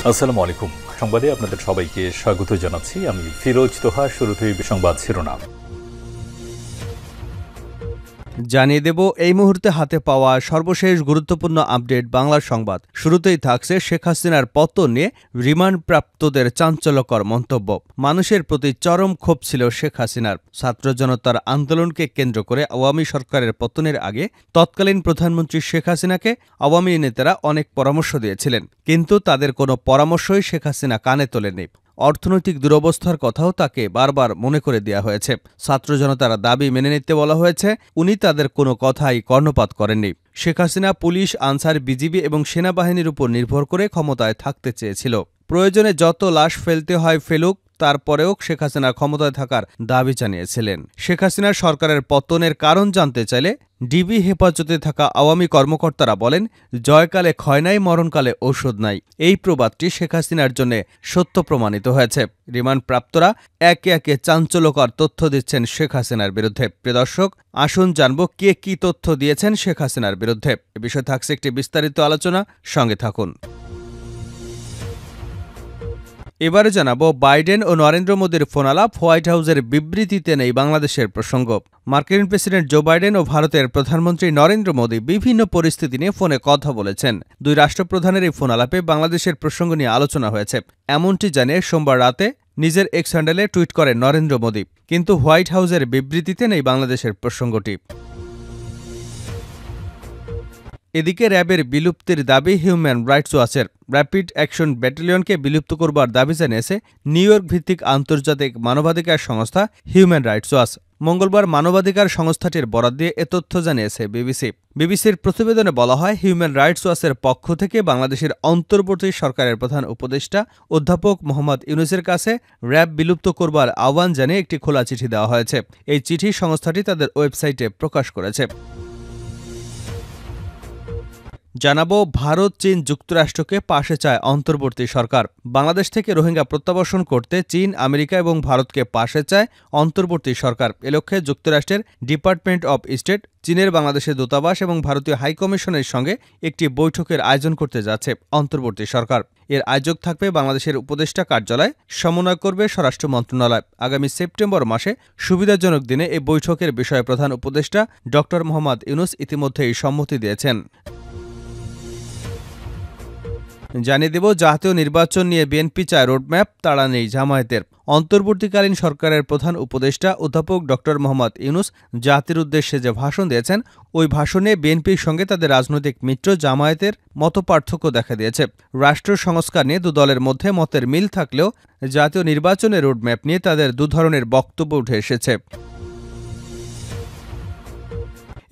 আসসালামু আলাইকুম। সংবাদে আপনাদের সবাইকে স্বাগত জানাচ্ছি। আমি ফিরোজ তোহা। শুরুতেই সংবাদ শিরোনাম জানিয়ে দেব এই মুহূর্তে হাতে পাওয়া সর্বশেষ গুরুত্বপূর্ণ আপডেট বাংলা সংবাদ। শুরুতেই থাকছে শেখ হাসিনার পতন নিয়ে রিমান্ডপ্রাপ্তদের চাঞ্চল্যকর মন্তব্য। মানুষের প্রতি চরম ক্ষোভ ছিল শেখ হাসিনার। ছাত্র জনতার আন্দোলনকে কেন্দ্র করে আওয়ামী সরকারের পতনের আগে তৎকালীন প্রধানমন্ত্রী শেখ হাসিনাকে আওয়ামী নেতারা অনেক পরামর্শ দিয়েছিলেন, কিন্তু তাদের কোনো পরামর্শই শেখ হাসিনা কানে তোলেনি। অর্থনৈতিক দুরবস্থার কথাও তাকে বারবার মনে করে দেওয়া হয়েছে। ছাত্র জনতার দাবি মেনে নিতে বলা হয়েছে, উনি তাদের কোনো কথাই কর্ণপাত করেননি। Sheikh Hasina police, answer, BGB এবং সেনাবাহিনীর উপর নির্ভর করে ক্ষমতায় থাকতে চেয়েছিল। প্রয়োজনে যত লাশ ফেলতে হয় ফেলুক, তারপরেও শেখ হাসিনা ক্ষমতায় থাকার দাবি জানিয়েছিলেন। শেখ হাসিনার সরকারের পতনের কারণ জানতে চাইলে ডিবি হেফাজতে থাকা আওয়ামী কর্মকর্তারা বলেন, জয়কালে ক্ষয় নাই, মরণকালে ঔষধ নাই। এই প্রবাদটি শেখ হাসিনার জন্য সত্য প্রমাণিত হয়েছে। রিমান্ডপ্রাপ্তরা একে একে চাঞ্চল্যকর তথ্য দিচ্ছেন শেখ হাসিনার বিরুদ্ধে। প্রিয় দর্শক, আসুন জানব কে কি তথ্য দিয়েছেন শেখ হাসিনার বিরুদ্ধে। এ বিষয়ে থাকছে একটি বিস্তারিত আলোচনা, সঙ্গে থাকুন। এবারে জানাবো বাইডেন ও নরেন্দ্র মোদীর ফোনালাপ, হোয়াইট হাউসের বিবৃতিতে নেই বাংলাদেশের প্রসঙ্গ। মার্কিন প্রেসিডেন্ট জো বাইডেন ও ভারতের প্রধানমন্ত্রী নরেন্দ্র মোদী বিভিন্ন পরিস্থিতি নিয়ে ফোনে কথা বলেছেন। দুই রাষ্ট্রপ্রধানের এই ফোনালাপে বাংলাদেশের প্রসঙ্গ নিয়ে আলোচনা হয়েছে, এমনটি জানিয়ে সোমবার রাতে নিজের এক্স হ্যান্ডেলে টুইট করেন নরেন্দ্র মোদী। কিন্তু হোয়াইট হাউসের বিবৃতিতে নেই বাংলাদেশের প্রসঙ্গটি। এদিকে র্যাবের বিলুপ্তির দাবি হিউম্যান রাইটস ওয়াচের। র্যাপিড অ্যাকশন ব্যাটালিয়নকে বিলুপ্ত করবার দাবি জানিয়েছে নিউ ইয়র্ক ভিত্তিক আন্তর্জাতিক মানবাধিকার সংস্থা হিউম্যান রাইটস ওয়াচ। মঙ্গলবার মানবাধিকার সংস্থাটির বরাত দিয়ে এ তথ্য জানিয়েছে বিবিসির প্রতিবেদনে বলা হয়, হিউম্যান রাইটস ওয়াচের পক্ষ থেকে বাংলাদেশের অন্তর্বর্তী সরকারের প্রধান উপদেষ্টা অধ্যাপক মোহাম্মদ ইউনূসের কাছে র্যাব বিলুপ্ত করবার আহ্বান জানিয়ে একটি খোলা চিঠি দেওয়া হয়েছে। এই চিঠি সংস্থাটি তাদের ওয়েবসাইটে প্রকাশ করেছে। জানাবো ভারত, চীন, যুক্তরাষ্ট্রকে পাশে চায় অন্তর্বর্তী সরকার। বাংলাদেশ থেকে রোহিঙ্গা প্রত্যাবর্ষণ করতে চীন, আমেরিকা এবং ভারতকে পাশে চায় অন্তর্বর্তী সরকার। এ লক্ষ্যে যুক্তরাষ্ট্রের ডিপার্টমেন্ট অব স্টেট চীনের বাংলাদেশের দূতাবাস এবং ভারতীয় হাইকমিশনের সঙ্গে একটি বৈঠকের আয়োজন করতে যাচ্ছে অন্তর্বর্তী সরকার। এর আয়োজক থাকবে বাংলাদেশের উপদেষ্টা কার্যালয়, সমন্বয় করবে স্বরাষ্ট্র মন্ত্রণালয়। আগামী সেপ্টেম্বর মাসে সুবিধাজনক দিনে এই বৈঠকের বিষয়ে প্রধান উপদেষ্টা ড মোহাম্মদ ইউনূস ইতিমধ্যেই সম্মতি দিয়েছেন। জানিয়ে দেব, জাতীয় নির্বাচন নিয়ে বিএনপি চায় রোডম্যাপ, তাড়া নেই জামায়াতের। অন্তর্বর্তীকালীন সরকারের প্রধান উপদেষ্টা অধ্যাপক ড মোহাম্মদ ইউনূস জাতির উদ্দেশ্যে যে ভাষণ দিয়েছেন, ওই ভাষণে বিএনপির সঙ্গে তাদের রাজনৈতিক মিত্র জামায়াতের মতপার্থক্য দেখা দিয়েছে। রাষ্ট্র সংস্কার নিয়ে দু দলের মধ্যে মতের মিল থাকলেও জাতীয় নির্বাচনের রোডম্যাপ নিয়ে তাদের দু ধরনের বক্তব্য উঠে এসেছে।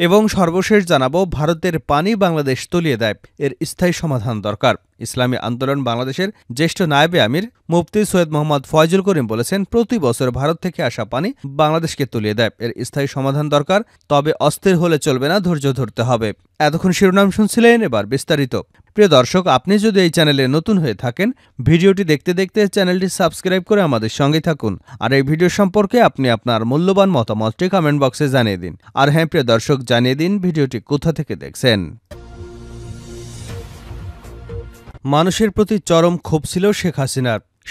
এবং সর্বশেষ জানাবো, ভারতের পানি বাংলাদেশ তলিয়ে দেয়, এর স্থায়ী সমাধান দরকার। ইসলামী আন্দোলন বাংলাদেশের জ্যেষ্ঠ নায়েবে আমির মুফতি সৈয়দ মোহাম্মদ ফয়জুল করিম বলেছেন, প্রতি বছর ভারত থেকে আসা পানি বাংলাদেশকে তলিয়ে দেয়, এর স্থায়ী সমাধান দরকার। তবে অস্থির হলে চলবে না, ধৈর্য ধরতে হবে। এতক্ষণ শিরোনাম শুনছিলেন, এবার বিস্তারিত। প্রিয় দর্শক, আপনি যদি এই চ্যানেলে নতুন হয়ে থাকেন, ভিডিওটি দেখতে দেখতে চ্যানেলটি সাবস্ক্রাইব করে আমাদের সঙ্গে থাকুন। আর এই ভিডিও সম্পর্কে আপনি আপনার মূল্যবান মতামতটি কমেন্ট বক্সে জানিয়ে দিন। আর হ্যাঁ প্রিয় দর্শক, জানিয়ে দিন ভিডিওটি কোথা থেকে দেখছেন। মানুষের প্রতি চরম ক্ষোভ ছিল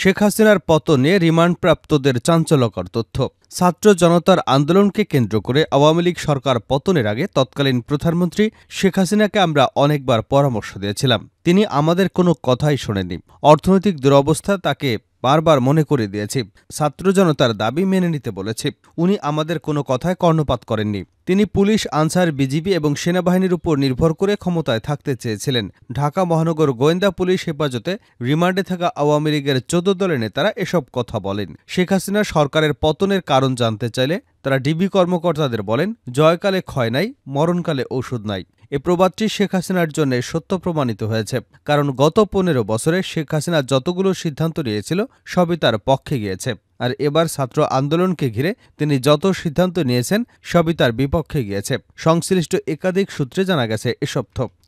শেখ হাসিনার পতন নিয়ে রিমান্ডপ্রাপ্তদের চাঞ্চল্যকর তথ্য। ছাত্র জনতার আন্দোলনকে কেন্দ্র করে আওয়ামী লীগ সরকার পতনের আগে তৎকালীন প্রধানমন্ত্রী শেখ হাসিনাকে আমরা অনেকবার পরামর্শ দিয়েছিলাম, তিনি আমাদের কোনো কথাই শোনেননি। অর্থনৈতিক দুরবস্থা তাকে বারবার মনে করে দিয়েছি। ছাত্র জনতার দাবি মেনে নিতে বলেছি, উনি আমাদের কোনো কথায় কর্ণপাত করেননি। তিনি পুলিশ, আনসার, বিজিবি এবং সেনাবাহিনীর উপর নির্ভর করে ক্ষমতায় থাকতে চেয়েছিলেন। ঢাকা মহানগর গোয়েন্দা পুলিশ হেফাজতে রিমান্ডে থাকা আওয়ামী লীগের 14 দলের নেতারা এসব কথা বলেন। শেখ হাসিনা সরকারের পতনের কারণ জানতে চাইলে তারা ডিবি কর্মকর্তাদের বলেন, জয়কালে ক্ষয় নাই, মরণকালে ঔষধ নাই। এ প্রবাদটি শেখ হাসিনার জন্য সত্য প্রমাণিত হয়েছে, কারণ গত 15 বছরে শেখ হাসিনা যতগুলো সিদ্ধান্ত নিয়েছিল সবই তার পক্ষে গিয়েছে। আর এবার ছাত্র আন্দোলনকে ঘিরে তিনি যত সিদ্ধান্ত নিয়েছেন সবই তার বিপক্ষে গিয়েছে। সংশ্লিষ্ট একাধিক সূত্রে জানা গেছে এসব।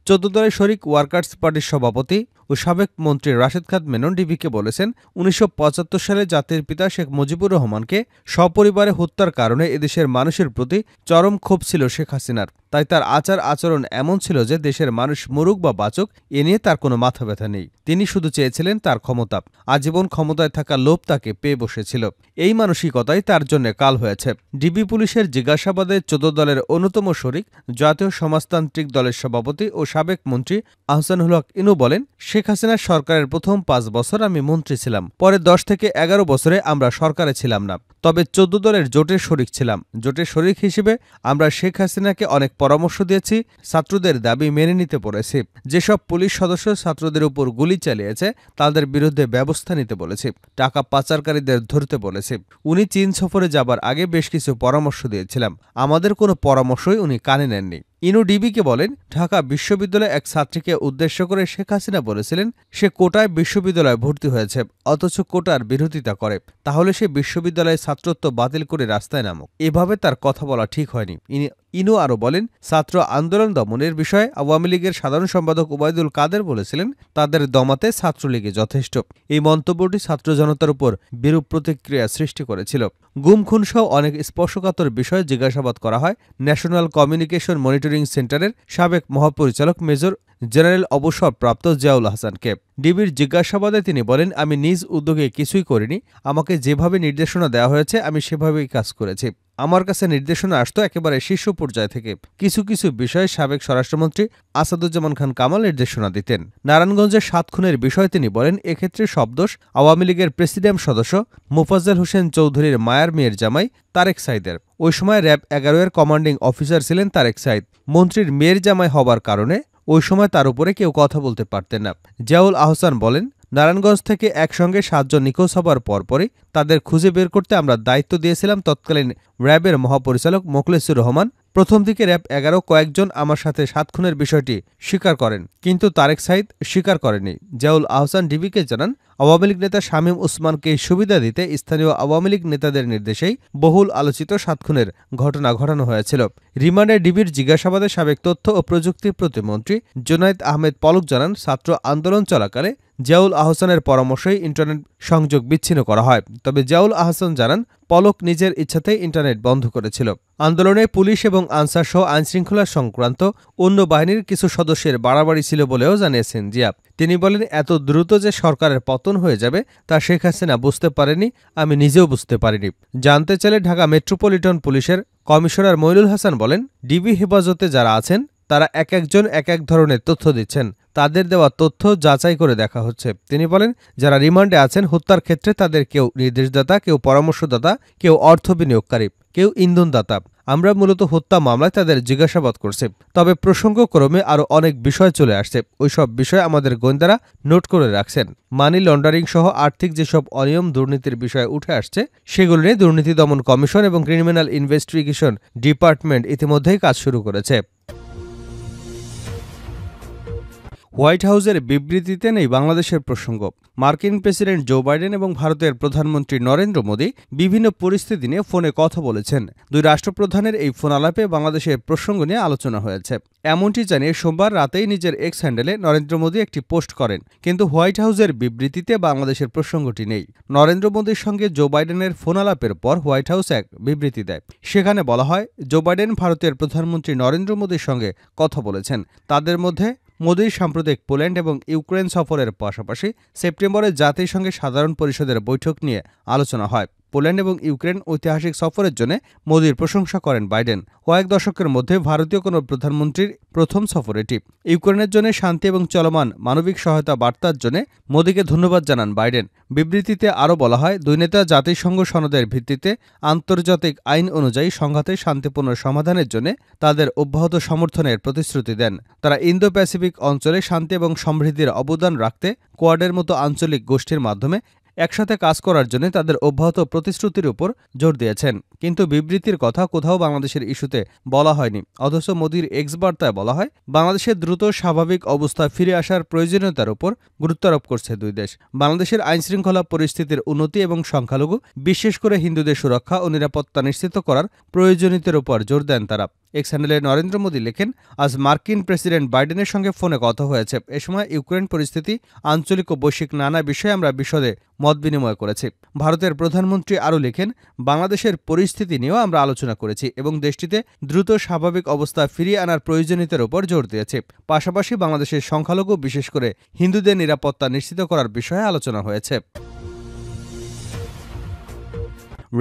14 দলের শরিক ওয়ার্কার্স পার্টির সভাপতি ও সাবেক মন্ত্রী রাশেদ খান মেনন ডিবিকে বলেছেন, 1975 সালে জাতির পিতা শেখ মুজিবুর রহমানকে সপরিবারে হত্যার কারণে এদেশের মানুষের প্রতি চরম ক্ষোভ ছিল শেখ হাসিনার। তাই তার আচার আচরণ এমন ছিল যে দেশের মানুষ মরুক বা বাঁচুক এ নিয়ে তার কোনো মাথা ব্যথা নেই। তিনি শুধু চেয়েছিলেন তার ক্ষমতা। আজীবন ক্ষমতায় থাকা লোভ তাকে পেয়ে বসেছিল। এই মানসিকতাই তার জন্য কাল হয়েছে। ডিবি পুলিশের জিজ্ঞাসাবাদে ১৪ দলের অন্যতম শরিক জাতীয় সমাজতান্ত্রিক দলের সভাপতি ও সাবেক মন্ত্রী আহসানুল হক ইনু বলেন, শেখ হাসিনার সরকারের প্রথম ৫ বছর আমি মন্ত্রী ছিলাম। পরে ১০ থেকে ১১ বছরে আমরা সরকারে ছিলাম না, তবে ১৪ দলের জোটের শরিক ছিলাম। জোটের শরিক হিসেবে আমরা শেখ হাসিনাকে অনেক পরামর্শ দিয়েছি, ছাত্রদের দাবি মেনে নিতে পেরেছি। যেসব পুলিশ সদস্য ছাত্রদের উপর গুলি চালিয়েছে তাদের বিরুদ্ধে ব্যবস্থা নিতে বলেছি, টাকা পাচারকারীদের ধরতে বলেছি। উনি চীন সফরে যাবার আগে বেশ কিছু পরামর্শ দিয়েছিলাম, আমাদের কোনো পরামর্শই উনি কানে নেননি। ইনু ডিবিকে বলেন, ঢাকা বিশ্ববিদ্যালয়ে এক ছাত্রীকে উদ্দেশ্য করে শেখ হাসিনা বলেছিলেন সে কোটায় বিশ্ববিদ্যালয়ে ভর্তি হয়েছে, অথচ কোটার বিরোধিতা করে, তাহলে সে বিশ্ববিদ্যালয়ে ছাত্রত্ব বাতিল করে রাস্তায় নামুক। এভাবে তার কথা বলা ঠিক হয়নি। ইনু আরও বলেন, ছাত্র আন্দোলন দমনের বিষয়ে আওয়ামী লীগের সাধারণ সম্পাদক ওবায়দুল কাদের বলেছিলেন তাদের দমাতে ছাত্রলীগই যথেষ্ট। এই মন্তব্যটি ছাত্র জনতার উপর বিরূপ প্রতিক্রিয়া সৃষ্টি করেছিল। গুম খুনসহ অনেক স্পর্শকাতর বিষয়ে জিজ্ঞাসাবাদ করা হয় ন্যাশনাল কমিউনিকেশন মনিটরিং সেন্টারের সাবেক মহাপরিচালক মেজর জেনারেল অবসরপ্রাপ্ত জিয়াউল হাসানকে। ডিবির জিজ্ঞাসাবাদে তিনি বলেন, আমি নিজ উদ্যোগে কিছুই করিনি, আমাকে যেভাবে নির্দেশনা দেওয়া হয়েছে আমি সেভাবেই কাজ করেছি। আমার কাছে নির্দেশনা আসতো একেবারে শীর্ষ পর্যায় থেকে। কিছু কিছু বিষয়ে সাবেক স্বরাষ্ট্রমন্ত্রী আসাদুজ্জামান খান কামাল নির্দেশনা দিতেন। নারায়ণগঞ্জের ৭ খুনের বিষয়ে তিনি বলেন, এক্ষেত্রে সব দোষ আওয়ামী লীগের প্রেসিডিয়াম সদস্য মোফাজ্জল হোসেন চৌধুরীর মায়ার মেয়ের জামাই তারেক সাইদের। ওই সময় র্যাব ১১-এর কমান্ডিং অফিসার ছিলেন তারেক সাইদ। মন্ত্রীর মেয়ের জামাই হবার কারণে ওই সময় তার উপরে কেউ কথা বলতে পারতেন না। জিয়াউল আহসান বলেন, নারায়ণগঞ্জ থেকে একসঙ্গে ৭ জন নিখোঁজ হবার পরপরই তাদের খুঁজে বের করতে আমরা দায়িত্ব দিয়েছিলাম তৎকালীন র্যাবের মহাপরিচালক মোখলেসুর রহমান। প্রথম দিকে র্যাব ১১ কয়েকজন আমার সাথে ৭ খুনের বিষয়টি স্বীকার করেন, কিন্তু তারেক সাইদ স্বীকার করেনি। জিয়াউল আহসান ডিবিকে জানান, আওয়ামী লীগ নেতা শামীম ওসমানকে সুবিধা দিতে স্থানীয় আওয়ামী লীগ নেতাদের নির্দেশেই বহুল আলোচিত ৭ খুনের ঘটনা ঘটানো হয়েছিল। রিমান্ডে ডিবির জিজ্ঞাসাবাদে সাবেক তথ্য ও প্রযুক্তি প্রতিমন্ত্রী জুনায়েদ আহমেদ পলক জানান, ছাত্র আন্দোলন চলাকালে জিয়াউল আহসানের পরামর্শেই ইন্টারনেট সংযোগ বিচ্ছিন্ন করা হয়। তবে জিয়াউল আহসান জানান, পলক নিজের ইচ্ছাতেই ইন্টারনেট বন্ধ করেছিল। আন্দোলনে পুলিশ এবং আনসারসহ আইনশৃঙ্খলা সংক্রান্ত অন্য বাহিনীর কিছু সদস্যের বাড়াবাড়ি ছিল বলেও জানিয়েছেন জিয়া। তিনি বলেন, এত দ্রুত যে সরকারের পতন হয়ে যাবে তা শেখ হাসিনা বুঝতে পারেনি, আমি নিজেও বুঝতে পারিনি। জানতে চাইলে ঢাকা মেট্রোপলিটন পুলিশের কমিশনার মইনুল হাসান বলেন, ডিবি হেফাজতে যারা আছেন তারা এক একজন এক এক ধরনের তথ্য দিচ্ছেন, তাদের দেওয়া তথ্য যাচাই করে দেখা হচ্ছে। তিনি বলেন, যারা রিমান্ডে আছেন হত্যার ক্ষেত্রে তাদের কেউ নির্দেশদাতা, কেউ পরামর্শদাতা, কেউ অর্থ বিনিয়োগকারী, কেউ ইন্ধনদাতা। আমরা মূলত হত্যা মামলায় তাদের জিজ্ঞাসাবাদ করছি, তবে প্রসঙ্গক্রমে আরও অনেক বিষয় চলে আসছে। ওইসব বিষয় আমাদের গোয়েন্দারা নোট করে রাখছেন। মানি লন্ডারিং সহ আর্থিক যেসব অনিয়ম দুর্নীতির বিষয় উঠে আসছে সেগুলো নিয়ে দুর্নীতি দমন কমিশন এবং ক্রিমিনাল ইনভেস্টিগেশন ডিপার্টমেন্ট ইতিমধ্যেই কাজ শুরু করেছে। হোয়াইট হাউসের বিবৃতিতে নেই বাংলাদেশের প্রসঙ্গ। মার্কিন প্রেসিডেন্ট জো বাইডেন এবং ভারতের প্রধানমন্ত্রী নরেন্দ্র মোদী বিভিন্ন পরিস্থিতি নিয়ে ফোনে কথা বলেছেন। দুই রাষ্ট্রপ্রধানের এই ফোন আলাপে বাংলাদেশের প্রসঙ্গ নিয়ে আলোচনা হয়েছে। এমনটি জানিয়ে সোমবার রাতেই নিজের এক্স হ্যান্ডেলে নরেন্দ্র মোদী একটি পোস্ট করেন, কিন্তু হোয়াইট হাউসের বিবৃতিতে বাংলাদেশের প্রসঙ্গটি নেই। নরেন্দ্র মোদীর সঙ্গে জো বাইডেনের ফোন আলাপের পর হোয়াইট হাউস এক বিবৃতি দেয়। সেখানে বলা হয়, জো বাইডেন ভারতের প্রধানমন্ত্রী নরেন্দ্র মোদীর সঙ্গে কথা বলেছেন। তাদের মধ্যে মোদীর সাম্প্রতিক পোল্যান্ড এবং ইউক্রেন সফরের পাশাপাশি সেপ্টেম্বরে জাতিসংঘের সাধারণ পরিষদের বৈঠক নিয়ে আলোচনা হয়। পোল্যান্ড এবং ইউক্রেন ঐতিহাসিক সফরের জন্য মোদীর প্রশংসা করেন বাইডেন। কয়েক দশকের মধ্যে ভারতীয় কোনো প্রধানমন্ত্রীর প্রথম সফর এটি। ইউক্রেনের জন্য শান্তি এবং চলমান মানবিক সহায়তা বার্তার জন্য মোদীকে ধন্যবাদ জানান বাইডেন। বিবৃতিতে আরও বলা হয়, দুই নেতা জাতিসংঘ সনদের ভিত্তিতে আন্তর্জাতিক আইন অনুযায়ী সংঘাতের শান্তিপূর্ণ সমাধানের জন্য তাদের অব্যাহত সমর্থনের প্রতিশ্রুতি দেন। তারা ইন্দো প্যাসিফিক অঞ্চলে শান্তি এবং সমৃদ্ধির অবদান রাখতে কোয়াডের মতো আঞ্চলিক গোষ্ঠীর মাধ্যমে একসাথে কাজ করার জন্য তাদের অব্যাহত প্রতিশ্রুতির উপর জোর দিয়েছেন। কিন্তু বিবৃতির কথা কোথাও বাংলাদেশের ইস্যুতে বলা হয়নি। অথচ মোদীর এক্স বার্তায় বলা হয়, বাংলাদেশের দ্রুত স্বাভাবিক অবস্থা ফিরে আসার প্রয়োজনীয়তার উপর গুরুত্বারোপ করছে দুই দেশ। বাংলাদেশের আইনশৃঙ্খলা পরিস্থিতির উন্নতি এবং সংখ্যালঘু, বিশেষ করে হিন্দুদের সুরক্ষা ও নিরাপত্তা নিশ্চিত করার প্রয়োজনীয়তার উপর জোর দেন তারা। এক্স হ্যান্ডেলে নরেন্দ্র মোদী লেখেন, আজ মার্কিন প্রেসিডেন্ট বাইডেনের সঙ্গে ফোনে কথা হয়েছে। এ সময় ইউক্রেন পরিস্থিতি, আঞ্চলিক ও বৈশ্বিক নানা বিষয়ে আমরা বিশদে মত বিনিময় করেছি। ভারতের প্রধানমন্ত্রী আরও লেখেন, বাংলাদেশের পরিস্থিতি নিয়েও আমরা আলোচনা করেছি এবং দেশটিতে দ্রুত স্বাভাবিক অবস্থা ফিরিয়ে আনার প্রয়োজনীয়তার উপর জোর দিয়েছে। পাশাপাশি বাংলাদেশের সংখ্যালঘু, বিশেষ করে হিন্দুদের নিরাপত্তা নিশ্চিত করার বিষয়ে আলোচনা হয়েছে।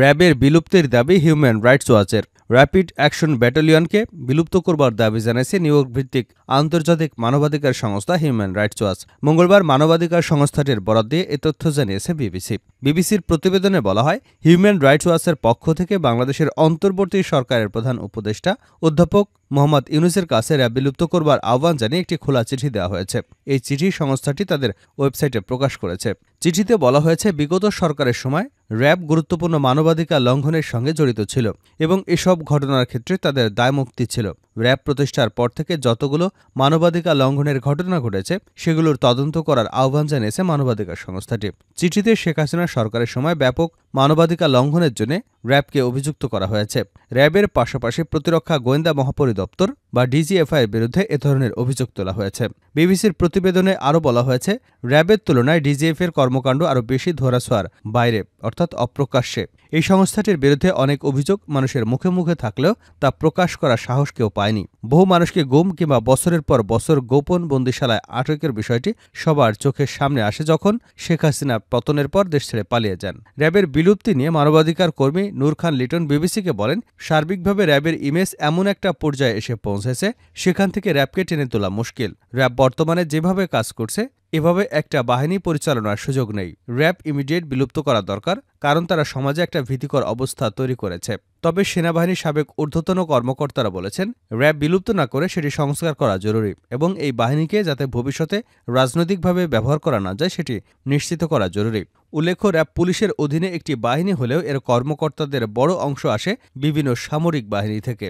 র্যাবের বিলুপ্তির দাবি হিউম্যান রাইটস ওয়াচের। র্যাপিড অ্যাকশন ব্যাটালিয়নকে বিলুপ্ত করবার দাবি জানিয়েছে নিউইয়র্ক ভিত্তিক আন্তর্জাতিক মানবাধিকার সংস্থা হিউম্যান রাইটস ওয়াচ। মঙ্গলবার মানবাধিকার সংস্থাটির বরাত দিয়ে এ তথ্য জানিয়েছে বিবিসি। বিবিসির প্রতিবেদনে বলা হয়, হিউম্যান রাইটস ওয়াচের পক্ষ থেকে বাংলাদেশের অন্তর্বর্তী সরকারের প্রধান উপদেষ্টা অধ্যাপক মোহাম্মদ ইউনূসের কাছে র্যাব বিলুপ্ত করবার আহ্বান জানিয়ে একটি খোলা চিঠি দেওয়া হয়েছে। এই চিঠি সংস্থাটি তাদের ওয়েবসাইটে প্রকাশ করেছে। চিঠিতে বলা হয়েছে, বিগত সরকারের সময় র্যাব গুরুত্বপূর্ণ মানবাধিকার লঙ্ঘনের সঙ্গে জড়িত ছিল এবং এসব ঘটনার ক্ষেত্রে তাদের দায়মুক্তি ছিল। র্যাব প্রতিষ্ঠার পর থেকে যতগুলো মানবাধিকার লঙ্ঘনের ঘটনা ঘটেছে সেগুলোর তদন্ত করার আহ্বান জানিয়েছে মানবাধিকার সংস্থাটি। চিঠিতে শেখ হাসিনা সরকারের সময় ব্যাপক মানবাধিকার লঙ্ঘনের জন্য র্যাবকে অভিযুক্ত করা হয়েছে। র্যাবের পাশাপাশি প্রতিরক্ষা গোয়েন্দা মহাপরিদপ্তর বা ডিজিএফআই এর বিরুদ্ধে এ ধরনের অভিযোগ তোলা হয়েছে। বিবিসির প্রতিবেদনে আরও বলা হয়েছে, র্যাবের তুলনায় ডিজিএফ এর কর্মকাণ্ড আরও বেশি ধরাছোঁয়ার বাইরে, অর্থাৎ অপ্রকাশ্যে। এই সংস্থাটির বিরুদ্ধে অনেক অভিযোগ মানুষের মুখে মুখে থাকলেও তা প্রকাশ করার সাহস কেউ পায়নি। বহু মানুষকে গুম কিংবা বছরের পর বছর গোপন বন্দিশালায় আটকের বিষয়টি সবার চোখের সামনে আসে যখন শেখ হাসিনা পতনের পর দেশ ছেড়ে পালিয়ে যান। র্যাবের বিলুপ্তি নিয়ে মানবাধিকার কর্মী নূর খান লিটন বিবিসিকে বলেন, সার্বিকভাবে র্যাবের ইমেজ এমন একটা পর্যায়ে এসে পৌঁছেছে সেখান থেকে র্যাবকে টেনে তোলা মুশকিল। র্যাব বর্তমানে যেভাবে কাজ করছে এভাবে একটা বাহিনী পরিচালনার সুযোগ নেই। র্যাব ইমিডিয়েট বিলুপ্ত করা দরকার, কারণ তারা সমাজে একটা ভীতিকর অবস্থা তৈরি করেছে। তবে সেনাবাহিনীর সাবেক ঊর্ধ্বতন কর্মকর্তারা বলেছেন, র্যাব বিলুপ্ত না করে সেটি সংস্কার করা জরুরি এবং এই বাহিনীকে যাতে ভবিষ্যতে রাজনৈতিকভাবে ব্যবহার করা না যায় সেটি নিশ্চিত করা জরুরি। উল্লেখ্য, র্যাব পুলিশের অধীনে একটি বাহিনী হলেও এর কর্মকর্তাদের বড় অংশ আসে বিভিন্ন সামরিক বাহিনী থেকে।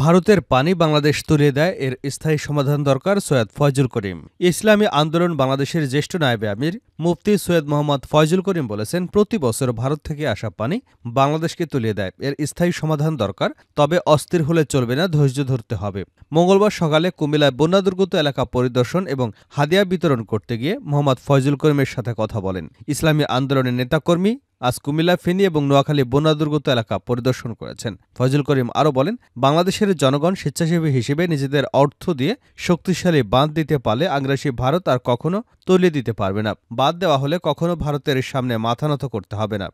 ভারতের পানি বাংলাদেশ তুলে দেয়, এর স্থায়ী সমাধান দরকার, সৈয়দ ফয়জুল করিম। ইসলামী আন্দোলন বাংলাদেশের জ্যেষ্ঠ নায়েবে আমির মুফতি সৈয়দ মোহাম্মদ ফয়জুল করিম বলেছেন, প্রতি বছর ভারত থেকে আসা পানি বাংলাদেশকে তুলিয়ে দেয়, এর স্থায়ী সমাধান দরকার, তবে অস্থির হলে চলবে না, ধৈর্য ধরতে হবে। মঙ্গলবার সকালে কুমিল্লায় বন্যাদুর্গত এলাকা পরিদর্শন এবং হাদিয়া বিতরণ করতে গিয়ে মোহাম্মদ ফয়জুল করিমের সাথে কথা বলেন। ইসলামী আন্দোলনের নেতাকর্মী আজ কুমিল্লা, ফেনী এবং নোয়াখালী বন্যাদুর্গত এলাকা পরিদর্শন করেছেন। ফয়জুল করিম আরও বলেন, বাংলাদেশের জনগণ স্বেচ্ছাসেবী হিসেবে নিজেদের অর্থ দিয়ে শক্তিশালী বাঁধ দিতে পারলে আগ্রাসী ভারত আর কখনো তলিয়ে দিতে পারবে না। বাঁধ দেওয়া হলে কখনো ভারতের সামনে মাথা নত করতে হবে না।